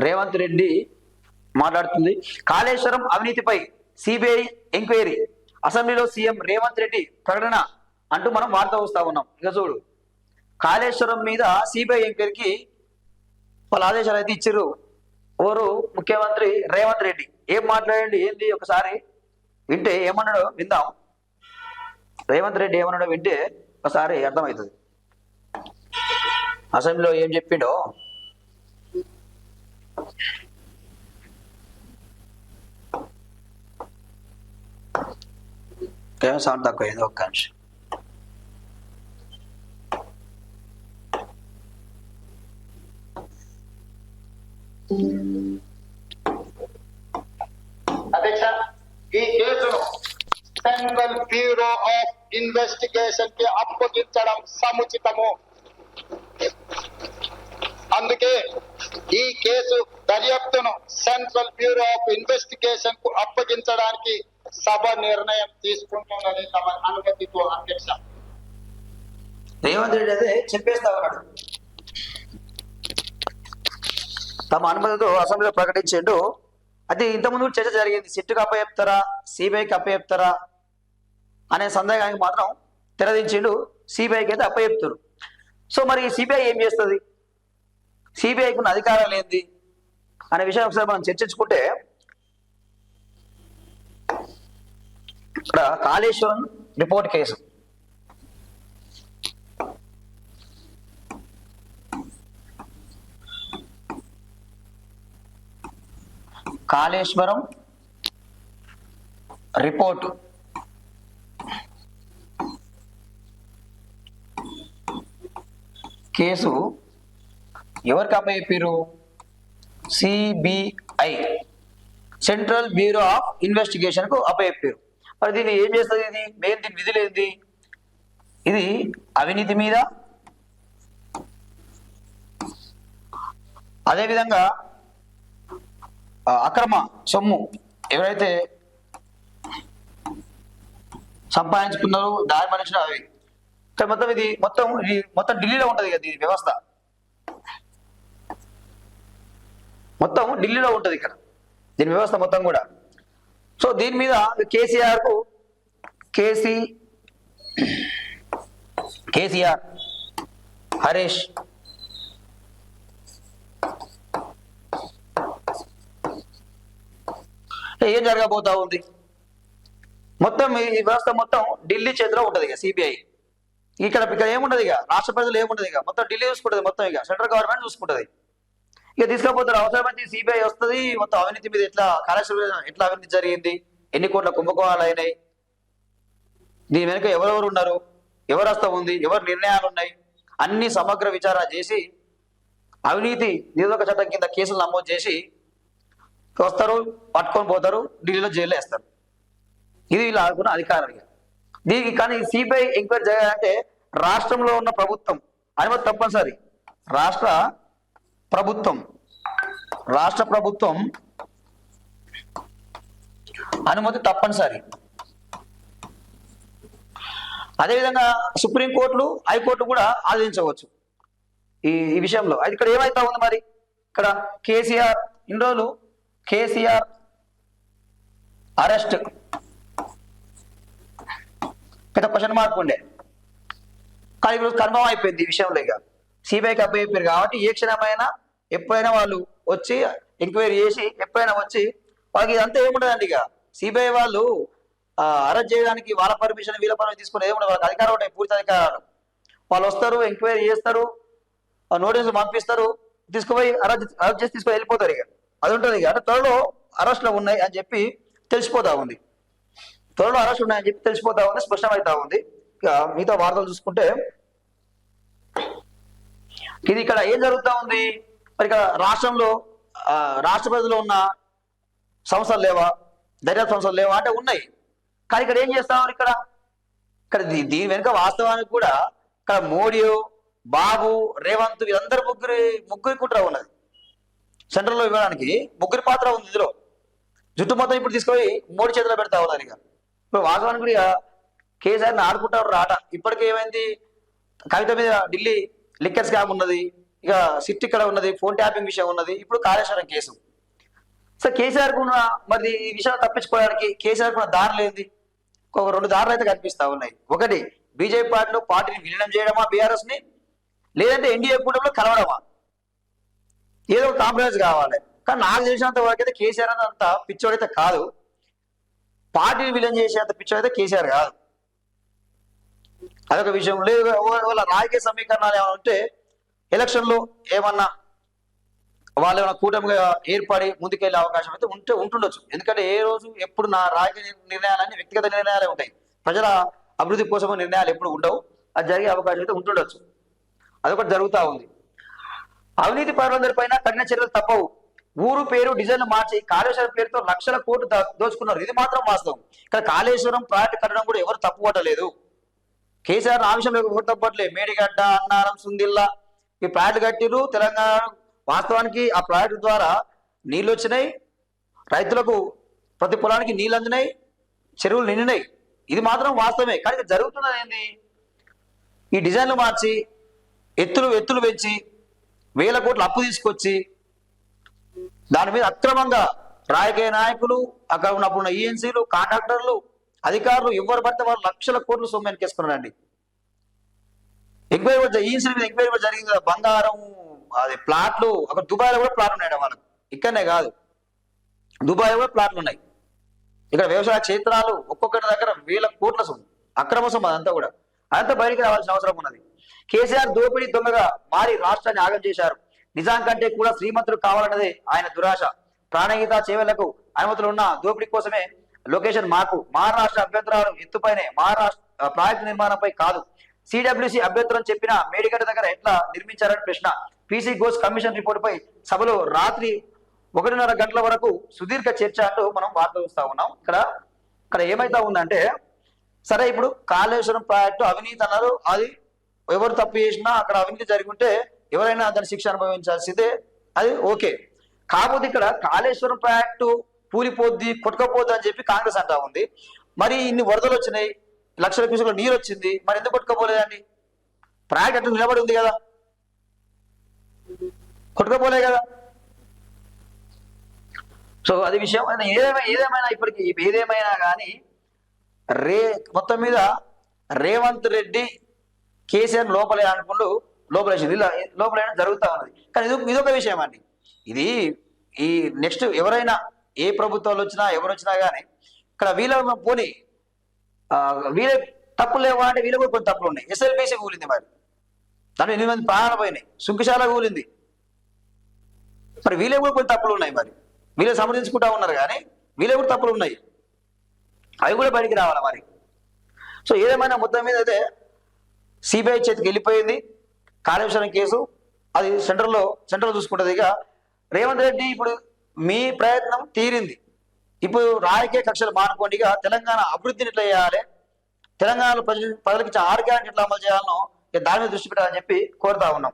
రేవంత్ రెడ్డి మాట్లాడుతుంది. కాళేశ్వరం అవినీతిపై CBI enquiry, అసెంబ్లీలో సీఎం రేవంత్ రెడ్డి ప్రకటన అంటూ మనం వార్త వస్తా ఉన్నాం. ఇక చూడు, కాళేశ్వరం మీద సిబిఐ ఎంక్వైరీకి వాళ్ళ ఆదేశాలు అయితే ఇచ్చిర్రు. ఓరు ముఖ్యమంత్రి రేవంత్ రెడ్డి ఏం మాట్లాడండి ఏంది ఒకసారి వింటే ఏమన్నాడో విందాం. రేవంత్ రెడ్డి ఏమన్నాడో వింటే ఒకసారి అర్థమవుతుంది. అసెంబ్లీలో ఏం చెప్పిండో సౌండ్ తక్కువైంది, ఒక్క నిమిషం. అధ్యక్ష, ఈ కేసును సెంట్రల్ బ్యూరో ఆఫ్ ఇన్వెస్టిగేషన్ కి అప్పగించడం సముచితము. అందుకే ఈ కేసు దర్యాప్తును సెంట్రల్ బ్యూరో ఆఫ్ ఇన్వెస్టిగేషన్ కు అప్పగించడానికి సభ నిర్ణయం తీసుకుంటున్నది తమ అనుమతితో. అధ్యక్ష, రేవంత్ రెడ్డి అదే చెప్పేస్తా ఉన్నాడు. తమ అనుమతితో అసెంబ్లీలో ప్రకటించిండు. అది ఇంతకుముందు చర్చ జరిగింది. సిట్టుకు అప్పచెప్తారా సిబిఐకి అప్పచెప్తారా అనే సందేహానికి మాత్రం తెరదించిండు. సిబిఐకి అయితే అప్పచెప్తారు. సో మరి సిబిఐ ఏం చేస్తుంది, సిబిఐకి ఉన్న అధికారాలు ఏంది అనే విషయం ఒకసారి మనం చర్చించుకుంటే, ఇక్కడ Kaleshwaram report case Kaleshwaram report case ఎవరికి అప్పచెప్పారు? CBI, central bureau of investigation కు అప్పచెప్పారు. మరి దీన్ని ఏం చేస్తుంది? ఇది మెయిన్ దీని విధులు ఏంది? ఇది అవినీతి మీద, అదేవిధంగా అక్రమ సొమ్ము ఎవరైతే సంపాదించుకున్నారో దారి మనిషిలో అవి మొత్తం ఇది మొత్తం ఢిల్లీలో ఉంటుంది కదా. ఈ వ్యవస్థ మొత్తం ఢిల్లీలో ఉంటుంది ఇక్కడ, దీని వ్యవస్థ మొత్తం కూడా. సో దీని మీద కేసీఆర్ హరీష్ ఏం జరగబోతా ఉంది? మొత్తం ఈ వ్యవస్థ మొత్తం ఢిల్లీ చేతిలో ఉంటుంది. ఇక సిబిఐ ఇక్కడ ఏముండదు, ఇక రాష్ట్ర ప్రజలు ఏముండదు, ఇక మొత్తం ఢిల్లీ చూసుకుంటుంది. మొత్తం ఇక సెంట్రల్ గవర్నమెంట్ చూసుకుంటుంది. ఇక తీసుకపోతారు. అవసరమైతే సిబిఐ వస్తుంది. మొత్తం అవినీతి మీద ఎట్లా అవినీతి జరిగింది, ఎన్ని కోట్ల కుంభకోణాలు అయినాయి, దీని వెనుక ఎవరెవరు ఉన్నారు, ఎవరు హస్తం ఉంది, ఎవరు నిర్ణయాలు ఉన్నాయి, అన్ని సమగ్ర విచారణ చేసి అవినీతి నిరోధక చట్టం కింద కేసులు నమోదు చేసి వస్తారు, పట్టుకొని పోతారు, ఢిల్లీలో జైల్లో వేస్తారు. ఇది వీళ్ళు ఆడుకున్న అధికారం. దీనికి కానీ సిబిఐ ఎంక్వైరీ చేయాలంటే రాష్ట్రంలో ఉన్న ప్రభుత్వం అనుమతి తప్పనిసరి. రాష్ట్ర ప్రభుత్వం అనుమతి తప్పనిసరి. అదేవిధంగా సుప్రీంకోర్టులు, హైకోర్టు కూడా ఆదేశించవచ్చు ఈ విషయంలో. అది ఇక్కడ ఏమైతా ఉంది మరి? ఇక్కడ కేసీఆర్ ఇన్ని రోజులు కేసీఆర్ అరెస్ట్ పెద్ద క్వశ్చన్ మార్క్ ఉండే, కానీ ఈరోజు కన్ఫర్మ్ అయిపోయింది ఈ విషయంలో. ఇక సిబిఐకి అప్పచెప్పారు కాబట్టి ఏ క్షణమైనా ఎప్పుడైనా వాళ్ళు వచ్చి ఎంక్వైరీ చేసి ఎప్పుడైనా వచ్చి వాళ్ళకి ఇదంతా ఏముండదండి. ఇక సిబిఐ వాళ్ళు అరెస్ట్ చేయడానికి వాళ్ళ పర్మిషన్ వీళ్ళ పర్మిషన్ తీసుకుని ఏముండదు. వాళ్ళకి అధికారం ఉంటాయి, పూర్తి అధికారాలు. వాళ్ళు వస్తారు, ఎంక్వైరీ చేస్తారు, నోటీసులు పంపిస్తారు, తీసుకుపోయి అరెస్ట్ చేసి తీసుకొని వెళ్ళిపోతారు. ఇక అది ఉంటుంది. ఇక అంటే త్వరలో అరెస్టులు ఉన్నాయి అని చెప్పి తెలిసిపోతా ఉంది. త్వరలో అరెస్ట్ ఉన్నాయని చెప్పి తెలిసిపోతా ఉంది, స్పష్టమవుతా ఉంది. ఇక మిగతా వార్తలు చూసుకుంటే ఇది ఇక్కడ ఏం జరుగుతూ ఉంది మరి? ఇక్కడ రాష్ట్రంలో రాష్ట్ర ప్రజలు ఉన్న సంస్థలు లేవా, దర్యాప్తు సంస్థలు లేవా అంటే ఉన్నాయి. కానీ ఇక్కడ ఏం చేస్తామని ఇక్కడ దీని వెనుక వాస్తవానికి కూడా ఇక్కడ మోడీ, బాబు, రేవంత్ వీళ్ళందరూ ముగ్గురి కుట్ర ఉన్నది. సెంట్రల్లో ఇవ్వడానికి ముగ్గురి పాత్ర ఉంది ఇందులో. జుట్టు మొత్తం ఇప్పుడు తీసుకొని మోడీ చేతిలో పెడతా ఉన్నారు. ఇక ఇప్పుడు వాస్తవానికి కూడా కేసీఆర్ని ఆడుకుంటారు రాట. ఇప్పటికే ఏమైంది, కవిత మీద ఢిల్లీ లిక్కర్ స్కామ్ ఉన్నది, ఇక సిట్ ఇక్కడ ఉన్నది, ఫోన్ ట్యాపింగ్ విషయం ఉన్నది, ఇప్పుడు కాళేశ్వరం కేసు. సో కేసీఆర్ కు మరి ఈ విషయాన్ని తప్పించుకోవడానికి కేసీఆర్ కు దారులు ఏంది? ఒక 2 దారులు అయితే కనిపిస్తా ఉన్నాయి. ఒకటి, బీజేపీ పార్టీని విలీనం చేయడమా బీఆర్ఎస్ ని, లేదంటే ఎన్డీఏ కూటమిలో కలవడమా, ఏదో కాంప్రమైజ్ కావాలి. కానీ నాకు తెలిసినంత వరకు అయితే కేసీఆర్ అంత పిచ్చోడైతే కాదు, పార్టీని విలీనం చేసేంత పిచ్చోడైతే కేసీఆర్ కాదు. అదొక విషయం. లేదు వాళ్ళ రాజకీయ సమీకరణాలు ఏమైనా ఉంటే ఎలక్షన్లో ఏమన్నా వాళ్ళు ఏమైనా కూటమిగా ఏర్పడి ముందుకెళ్లే అవకాశం అయితే ఉంటుండొచ్చు. ఎందుకంటే ఏ రోజు ఎప్పుడు నా రాజకీయ నిర్ణయాలన్నీ వ్యక్తిగత నిర్ణయాలే ఉంటాయి, ప్రజల అభివృద్ధి కోసం నిర్ణయాలు ఎప్పుడు ఉండవు. అది జరిగే అవకాశం అయితే ఉంటుండొచ్చు. అదొకటి జరుగుతూ ఉంది. అవినీతి పరులందరిపైన కఠిన చర్యలు తప్పవు. ఊరు పేరు డిజైన్ మార్చి కాళేశ్వరం పేరుతో లక్షల కోట్లు దోచుకున్నారు. ఇది మాత్రం వాస్తవం. ఇక్కడ కాళేశ్వరం ప్రాజెక్టు కట్టడం కూడా ఎవరు తప్పుపట్టలేదు. కేసీఆర్ ఆ విషయంలో ఎవరు తప్పట్లేదు. మేడిగడ్డ, అన్నారం, సుందిల్లా ఈ ప్రాజెక్టు కట్టిరు తెలంగాణ. వాస్తవానికి ఆ ప్రాజెక్టు ద్వారా నీళ్ళు వచ్చినాయి, రైతులకు ప్రతి పొలానికి నీళ్ళు అందినాయి, చెరువులు నిండినాయి. ఇది మాత్రం వాస్తవమే. కానీ జరుగుతున్నది ఏంది? ఈ డిజైన్లు మార్చి ఎత్తులు పెంచి 1000 కోట్ల అప్పు తీసుకొచ్చి దాని మీద అక్రమంగా రాజకీయ నాయకులు, అక్కడ ఉన్నప్పుడు ఈఎన్సీలు, కాంట్రాక్టర్లు, అధికారులు ఎవరు పడితే వాళ్ళు లక్షల కోట్లు సొమ్ము వెనకేసుకున్నారండి. ఎంక్వైరీ ఈఎన్సీ మీద ఎంక్వైరీ కూడా జరిగింది కదా. బంగారం, అది ప్లాట్లు, అక్కడ దుబాయ్లో కూడా ప్లాట్లు ఉన్నాయి వాళ్ళకు. ఇక్కడనే కాదు, దుబాయ్లో కూడా ప్లాట్లు ఉన్నాయి. ఇక్కడ వ్యవసాయ క్షేత్రాలు ఒక్కొక్కటి దగ్గర 1000 కోట్ల సొమ్ము, అక్రమ సొమ్ము. అదంతా కూడా అదంతా బయటికి రావాల్సిన అవసరం ఉన్నది. కేసీఆర్ దోపిడీ దొంగగా మారి రాష్ట్రాన్ని ఆగం చేశారు. నిజాం కంటే కూడా శ్రీమంతులు కావాలన్నదే ఆయన దురాశ. ప్రాణహిత చేవలకు అనుమతులు ఉన్న దోపిడీ కోసమే లొకేషన్ మార్పు. మహారాష్ట్ర అభ్యంతరాలు ఎత్తుపైనే, మహారాష్ట్ర ప్రాజెక్టు నిర్మాణంపై కాదు. సిడబ్ల్యూసి అభ్యంతరం చెప్పిన మేడిగడ్డ దగ్గర ఎట్లా నిర్మించారని ప్రశ్న. పీసీ ఘోష్ కమిషన్ రిపోర్ట్ పై సభలో రాత్రి 1:30 గంటల వరకు సుదీర్ఘ చర్చ అంటూ మనం వార్త చూస్తా ఉన్నాం. ఇక్కడ ఏమైతా ఉందంటే, సరే ఇప్పుడు కాళేశ్వరం ప్రాజెక్టు అవినీతి అన్నారు. అది ఎవరు తప్పు చేసినా అక్కడ అవినీతి జరిగి ఉంటే ఎవరైనా దాని శిక్ష అనుభవించాల్సిందే, అది ఓకే. కాకపోతే ఇక్కడ కాళేశ్వరం ప్రాజెక్టు పూలిపోద్ది, కొట్టుకపోద్ది అని చెప్పి కాంగ్రెస్ అంటా ఉంది. మరి ఇన్ని వరదలు వచ్చినాయి, లక్షల క్యూసెక్ల నీరు వచ్చింది, మరి ఎందుకు కొట్టుకపోలేదండి? ప్రాజెక్ట్ అట్లా నిలబడి ఉంది కదా, కొట్టుకపోలే కదా. సో అది విషయం. ఏదేమైనా ఇప్పటికి ఏదేమైనా కానీ మొత్తం మీద రేవంత్ రెడ్డి కేసీఆర్ లోపలే అనుకుంటూ లోపలేసింది, ఇలా లోపలైనా జరుగుతూ ఉన్నది. కానీ ఇదొక విషయం అండి. ఇది ఈ నెక్స్ట్ ఎవరైనా ఏ ప్రభుత్వాలు వచ్చినా ఎవరు వచ్చినా కానీ ఇక్కడ వీళ్ళ పోనీ వీళ్ళ తప్పులు లేవా అంటే వీళ్ళ కూడా కొన్ని తప్పులు ఉన్నాయి. ఎస్ఎల్బీసీ కూలింది, మరి దాంట్లో 8 మంది ప్రాణాలు పోయినాయి. సుంకశాల కూలింది, మరి వీళ్ళే కూడా కొన్ని తప్పులు ఉన్నాయి. మరి వీళ్ళే సమర్థించుకుంటా ఉన్నారు కానీ వీళ్ళే కూడా తప్పులు ఉన్నాయి, అవి కూడా బయటికి రావాలి మరి. సో ఏదేమైనా మొత్తం మీద అయితే సిబిఐ చేతికి వెళ్ళిపోయింది కాళేశ్వరం కేసు. అది సెంట్రల్ చూసుకుంటుంది. ఇక రేవంత్ రెడ్డి ఇప్పుడు మీ ప్రయత్నం తీరింది. ఇప్పుడు రాజకీయ కక్షలు మానుకోండి. ఇక తెలంగాణ అభివృద్ధిని ఎట్లా చేయాలి, తెలంగాణలో ప్రజలకి 6 గ్యారెంటీలు ఎట్లా అమలు చేయాలనో దాని మీద దృష్టి పెట్టాలని చెప్పి కోరుతా ఉన్నాం.